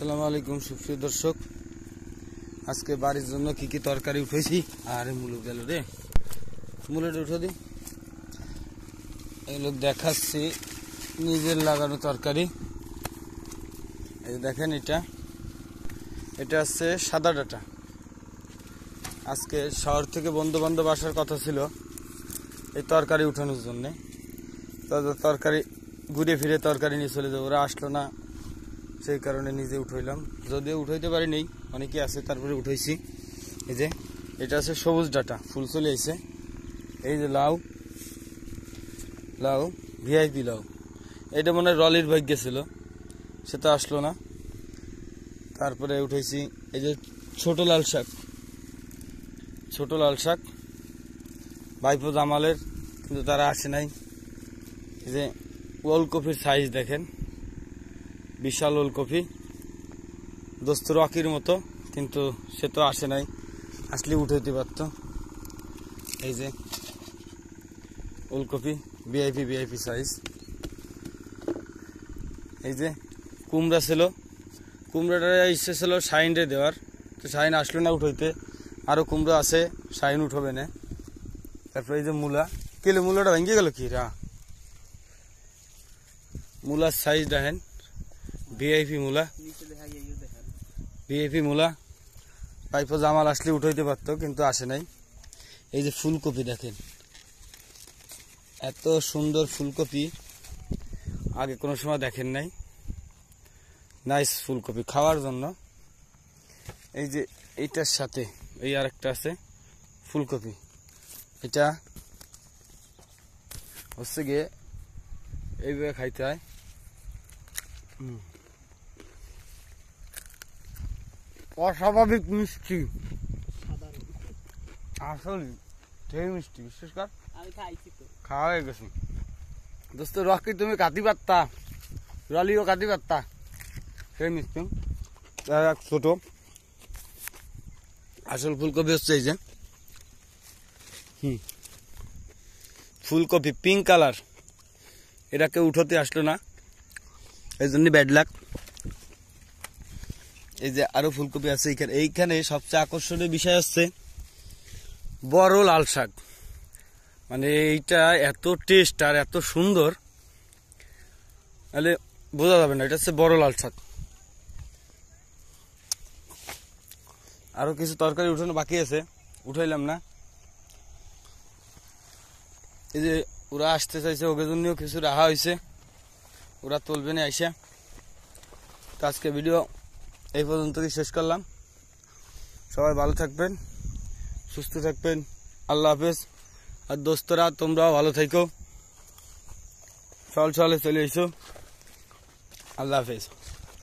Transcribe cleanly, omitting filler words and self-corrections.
আসসালামু আলাইকুম সুপ্রিয় দর্শক, আজকে বাড়ির জন্য কি কি তরকারি উঠেছি। আর মুলুক গেল রে, মুলুটা উঠে দি, এগুলো দেখাচ্ছি নিজের লাগানো তরকারি। এই দেখেন, এটা হচ্ছে সাদা ডাটা। আজকে শহর থেকে বন্ধু বান্ধব আসার কথা ছিল এই তরকারি উঠানোর জন্যে। তরকারি ঘুরে ফিরে তরকারি নিয়ে চলে যাবো, ওরা আসলো না, সেই কারণে নিজে উঠাইলাম। যদিও উঠাইতে পারি নেই, অনেকে আছে, তারপরে উঠাইছি। এই যে এটা আছে সবুজ ডাটা, ফুল চলে আইছে। এই যে লাউ, ভিআইপি লাউ, এটা মনে হয় রলির ভাগ্য ছিল, সে তো আসলো না। তারপরে উঠাইছি এই যে ছোট লাল শাক, ভাইপো জামালের, কিন্তু তারা আসে নাই। এই যে ওলকপির সাইজ দেখেন, বিশাল ওলকপি, দোস্ত রকির মতো, কিন্তু সে তো আসে নাই, আসলে উঠাইতে পারত। এই যে ওলকপি ভিআইপি সাইজ। এই যে কুমড়া ছিল, কুমড়াটা ইচ্ছে ছিল শাইনরে দেওয়ার, তো শাইন আসলো না উঠাইতে। আরো কুমড়া আছে, শাইন উঠবে না। তারপরে এই যে মূলা, কেলে মূলাটা ভেঙে গেল কি রা, মূলার সাইজ দেখেন, ভিআইপি মূলা, পাইপো জামাল আসলে উঠাইতে পারতো, কিন্তু আসে নাই। এই যে ফুলকপি দেখেন, এত সুন্দর ফুলকপি আগে কোনো সময় দেখেন নাই। নাইস ফুলকপি খাওয়ার জন্য। এই যে এইটার সাথে এই আরেকটা আছে ফুলকপি, এটা হচ্ছে গিয়ে এইভাবে খাইতে হয়। অস্বাভাবিক মিষ্টি, আসলে সেই মিষ্টি, বিশেষ করে খাওয়া হয়ে গেছে। দোস্ত রকি, তুমি কাটি পারতা, রলিও কাটি পারতা, সেই মিষ্টি। ছোট আসল ফুলকপি হচ্ছে এই যে ফুলকপি পিঙ্ক কালার, এটাকে উঠোতে আসলো না, এই জন্য ব্যাড লাক। এই যে আরো ফুলকপি আছে এইখানে সবচেয়ে আকর্ষণীয় বিষয় হচ্ছে বড় লাল শাক। মানে এইটা এত টেস্ট আর এত সুন্দর, তাহলে বোঝা যাবে না। এটা হচ্ছে বড় লাল শাক। আরো কিছু তরকারি উঠানো বাকি আছে, উঠাইলাম না। এই যে ওরা আসতে চাইছে, ওকে জন্যও কিছু রাখা হয়েছে, ওরা তুলবে না আইসা। তো আজকে ভিডিও এই পর্যন্তই শেষ করলাম। সবাই ভালো থাকবেন, সুস্থ থাকবেন, আল্লাহ হাফেজ। আর দোস্তরা, তোমরাও ভালো থাকো, চলে এসো, আল্লাহ হাফেজ।